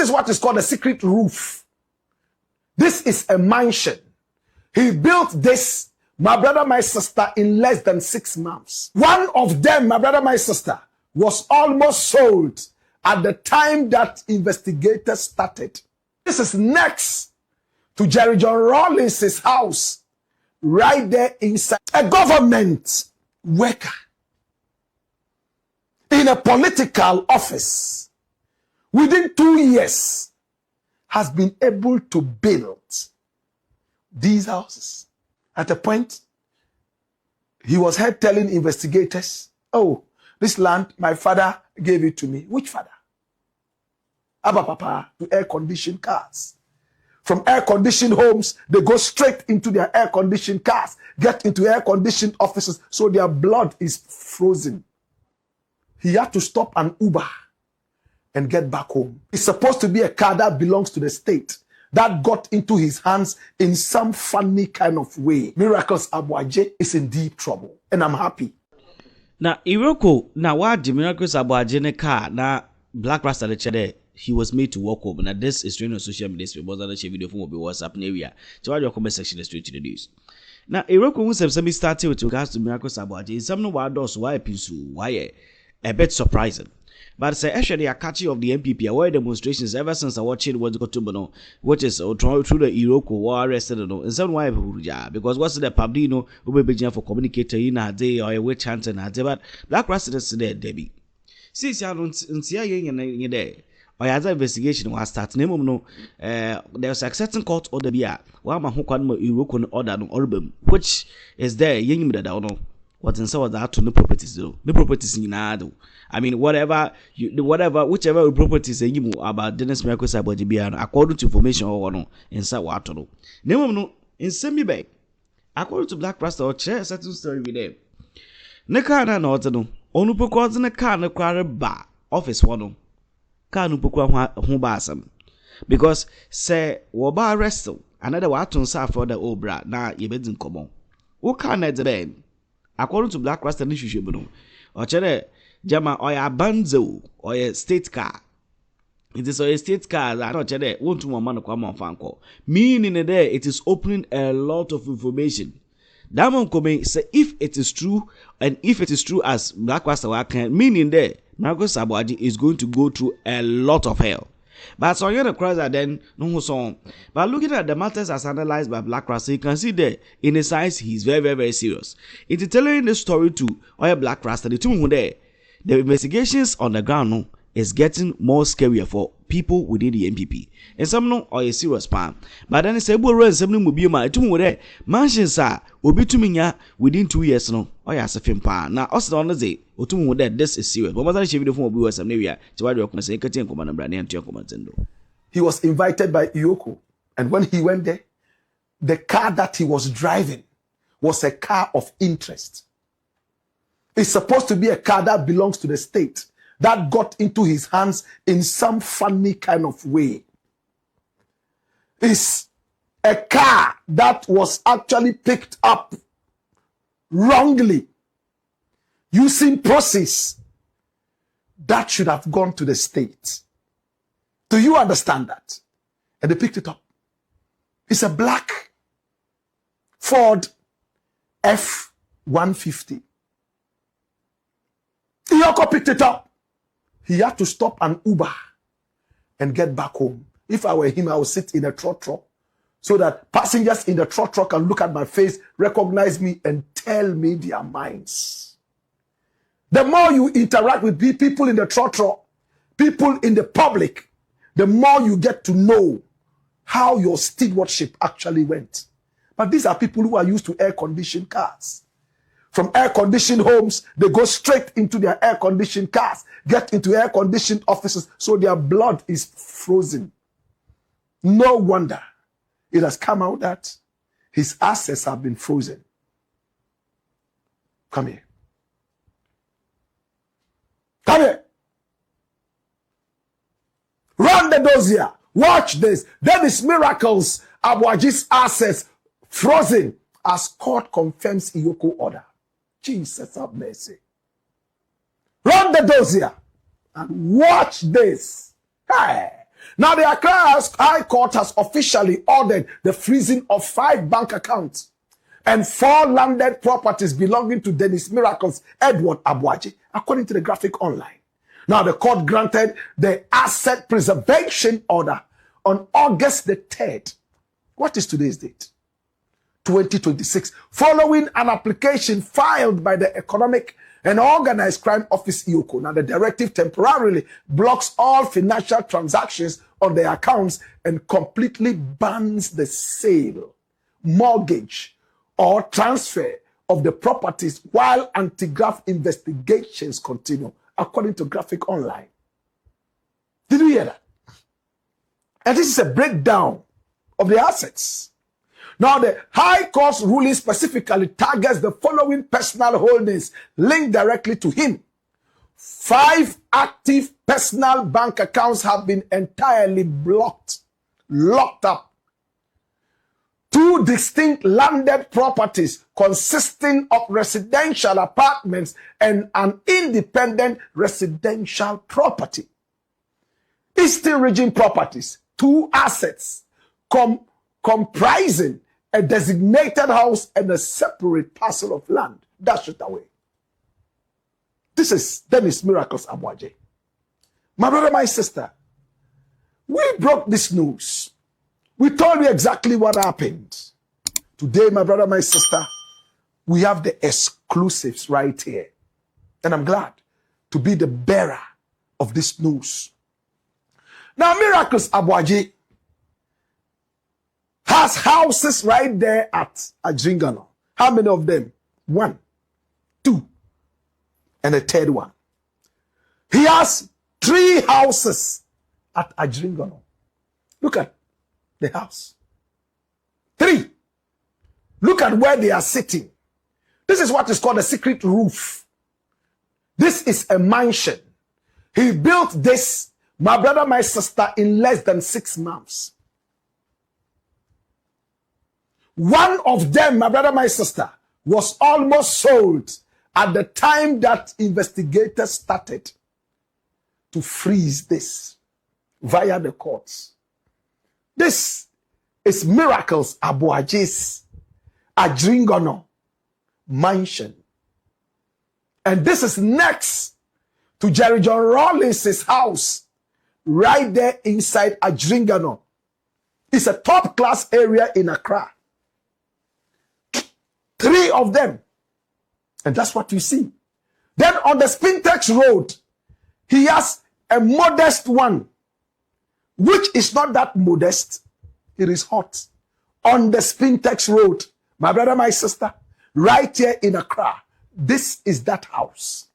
is what is called a secret roof. This is a mansion. He built this, my brother, my sister, in less than 6 months. One of them, my brother, my sister, was almost sold at the time that investigators started. This is next to Jerry John Rawlings' house, right there inside. A government worker in a political office within 2 years has been able to build these houses. At a point, he was heard telling investigators, oh, this land, my father gave it to me. Which father? Abba Papa, to air-conditioned cars. From air-conditioned homes, they go straight into their air-conditioned cars, get into air-conditioned offices, so their blood is frozen. He had to stop an Uber and get back home. It's supposed to be a car that belongs to the state that got into his hands in some funny kind of way. Miracles Abuaje is in deep trouble, and I'm happy. Now, EOCO, now what the Miracles Abuaje ne car, now Black Rasta the he was made to walk home. Now this is training on social media. Because I share video from WhatsApp area. So why your comment section straight to the news. Now, EOCO who said something started with regards to Miracles Abuaje. Something why does why a bit surprising. But say actually a catchy of the MPP away demonstrations ever since I watched it was got to know, which is through the EOCO war arrested and some why because what's the Pabdino who be for communicator in a day or a witch hunter and a day, but Black residents there, Debbie. Since you don't see a day. Or as investigation was starting, no, there's a certain court order here. While my EOCO order no album, which is there, young that I don't know. What in so that to no properties though, no properties in Ado. I mean, whichever properties you about Dennis Miracles about the according to information or no, in Sawato. No, in semi bag. According to Black Rasta or chair, certain story with them. Nekana no other, only because in a car no car bar office one. Kanu pukwa hubasam. Because say waba arrested, another waton sa for the old brat, na ye bedin common. What can I then? According to Black Rasta Nishu, or Chere Jama or a banzo or a state car. It is a state car that not Chere won't to man come on fanco. Meaning a day it is opening a lot of information. Damon come say if it is true and if it is true as Black Rasta can meaning there, Miracles Abuaje is going to go through a lot of hell. But so you're the cross then no song. But looking at the matters as analyzed by Black Rasta, you can see there in his eyes he's very, very, very serious. It is telling the story to or Black Rasta, the two there. The investigations on the ground no, is getting more scarier for people within the MPP. And some no or a serious pan. But then it's a bull run something will be my two there. Mansions are will be to me within 2 years no or as a film pan. Now also on the day. This is serious. He was invited by EOCO, and when he went there, the car that he was driving was a car of interest. It's supposed to be a car that belongs to the state that got into his hands in some funny kind of way. It's a car that was actually picked up wrongly, using process that should have gone to the state. Do you understand that? And they picked it up. It's a black Ford F-150. EOCO picked it up. He had to stop an Uber and get back home. If I were him, I would sit in a trotro so that passengers in the trotro can look at my face, recognize me, and tell me their minds. The more you interact with people in the trotro, people in the public, the more you get to know how your stewardship actually went. But these are people who are used to air-conditioned cars. From air-conditioned homes, they go straight into their air-conditioned cars, get into air-conditioned offices, so their blood is frozen. No wonder it has come out that his assets have been frozen. Come here. Come here. Run the dossier. Watch this. Dennis Miracles Abuaje's assets frozen as court confirms EOCO order. Jesus have mercy. Run the dossier and watch this. Hey. Now, the Accra High Court has officially ordered the freezing of 5 bank accounts and 4 landed properties belonging to Dennis Miracles Edward Abuaji, according to the graphic online. Now, the court granted the asset preservation order on August the 3rd. What is today's date? 2026, following an application filed by the Economic and Organized Crime Office EOCO. Now, the directive temporarily blocks all financial transactions on their accounts and completely bans the sale, mortgage, or transfer of the properties while anti-graft investigations continue, according to Graphic Online. Did you hear that? And this is a breakdown of the assets. Now, the High Court's ruling specifically targets the following personal holdings linked directly to him. 5 active personal bank accounts have been entirely locked up. 2 distinct landed properties consisting of residential apartments and an independent residential property. Eastern Region Properties, 2 assets comprising a designated house and a separate parcel of land. Dash it away. This is Dennis Miracles Abuaji. My brother, my sister, we broke this news. We told you exactly what happened. Today, my brother, my sister, we have the exclusives right here. And I'm glad to be the bearer of this news. Now, Miracles Abuaji has houses right there at Adjringano. How many of them? 1, 2, and a 3rd one. He has 3 houses at Adjringano. Look at the house. 3. Look at where they are sitting. This is what is called a secret roof. This is a mansion. He built this, my brother, my sister, in less than 6 months. One of them, my brother, my sister, was almost sold at the time that investigators started to freeze this via the courts. This is Miracles Abuaji's Adjringano mansion. And this is next to Jerry John Rawlings' house right there inside Adjringano. It's a top-class area in Accra. 3 of them. And that's what you see. Then on the Spintex Road, he has a modest one, which is not that modest. It is hot. On the Spintex Road, my brother, my sister, right here in Accra, this is that house.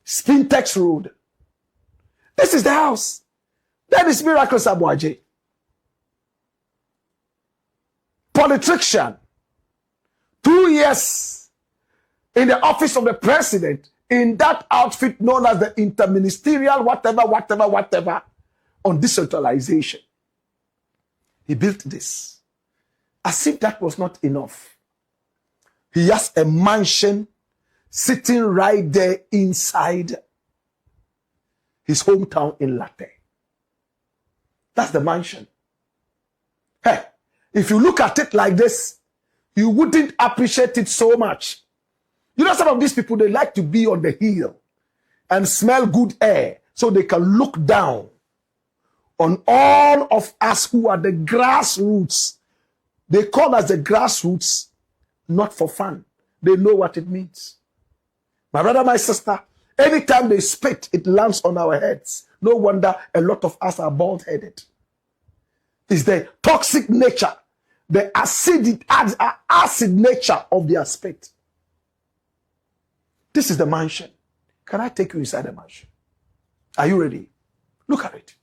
Spintex Road. This is the house. That is Miracles Abuaji. Politician. 2 years in the office of the president in that outfit known as the interministerial whatever on decentralization. He built this. As if that was not enough. He has a mansion sitting right there inside his hometown in Latte. That's the mansion. Hey, if you look at it like this, you wouldn't appreciate it so much. You know, some of these people, they like to be on the hill and smell good air so they can look down on all of us who are the grassroots. They call us the grassroots, not for fun. They know what it means. My brother, my sister, anytime they spit, it lands on our heads. No wonder a lot of us are bald-headed. It's the toxic nature, the acid nature of their spit. This is the mansion. Can I take you inside the mansion? Are you ready? Look at it.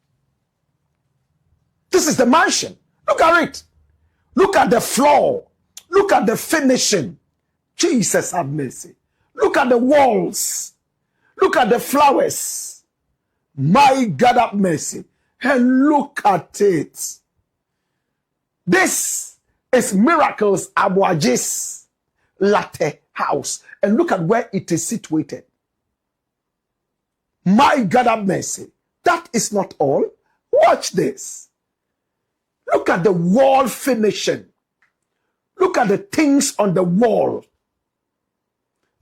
This is the mansion. Look at it. Look at the floor. Look at the finishing. Jesus have mercy. Look at the walls. Look at the flowers. My God have mercy. And look at it. This is Miracles Abuaji's Latte house. And look at where it is situated. My God have mercy. That is not all. Watch this. Look at the wall finishing. Look at the things on the wall.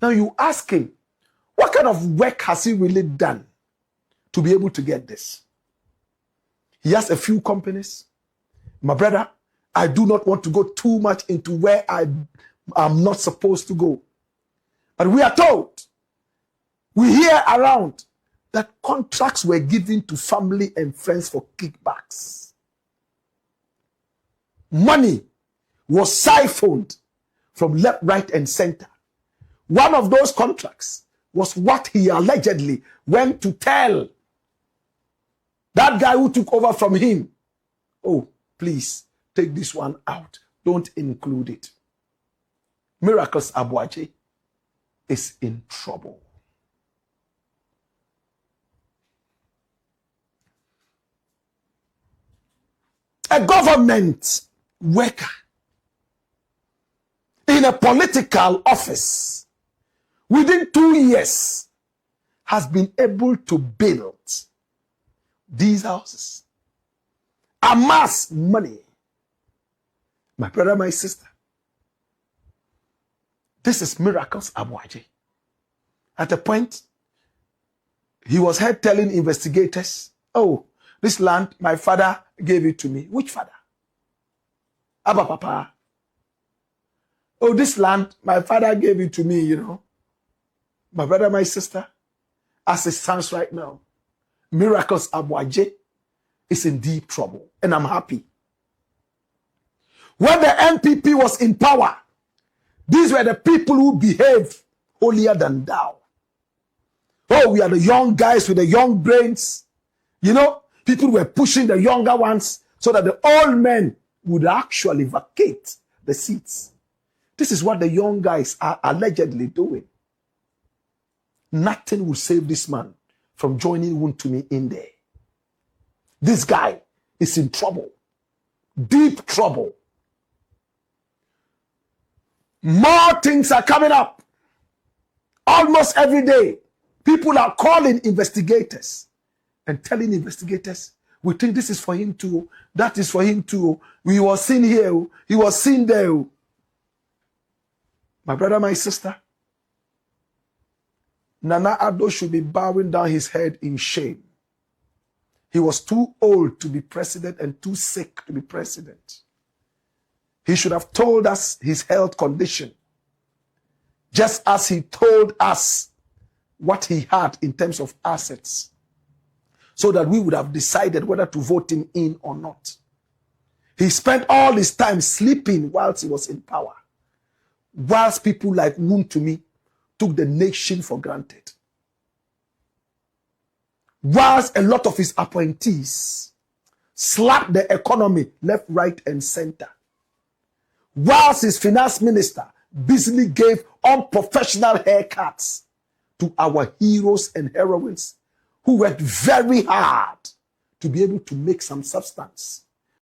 Now you ask him, what kind of work has he really done to be able to get this? He has a few companies. My brother, I do not want to go too much into where I am not supposed to go. But we are told, we hear around that contracts were given to family and friends for kickbacks. Money was siphoned from left, right, and center. One of those contracts was what he allegedly went to tell that guy who took over from him. Oh, please take this one out. Don't include it. Miracles Abuaje is in trouble. A government worker in a political office within 2 years has been able to build these houses, amass money. My brother, my sister, this is Miracles Abuaje. At a point, he was heard telling investigators, oh, this land, my father gave it to me. Which father? Abba Papa. Oh, this land, my father gave it to me, you know. My brother, my sister, as it stands right now, Miracles Abuaje is in deep trouble. And I'm happy. When the NPP was in power, these were the people who behaved holier than thou. Oh, we are the young guys with the young brains. You know, people were pushing the younger ones so that the old men would actually vacate the seats. This is what the young guys are allegedly doing. Nothing will save this man from joining Wontumi in there. This guy is in trouble. Deep trouble. More things are coming up. Almost every day, people are calling investigators and telling investigators, we think this is for him too, that is for him too. We was seen here, he was seen there. My brother, my sister, Nana Addo should be bowing down his head in shame. He was too old to be president and too sick to be president. He should have told us his health condition, just as he told us what he had in terms of assets, so that we would have decided whether to vote him in or not. He spent all his time sleeping whilst he was in power, whilst people like Wontumi took the nation for granted. Whilst a lot of his appointees slapped the economy left, right, and center. Whilst his finance minister busily gave unprofessional haircuts to our heroes and heroines who worked very hard to be able to make some substance.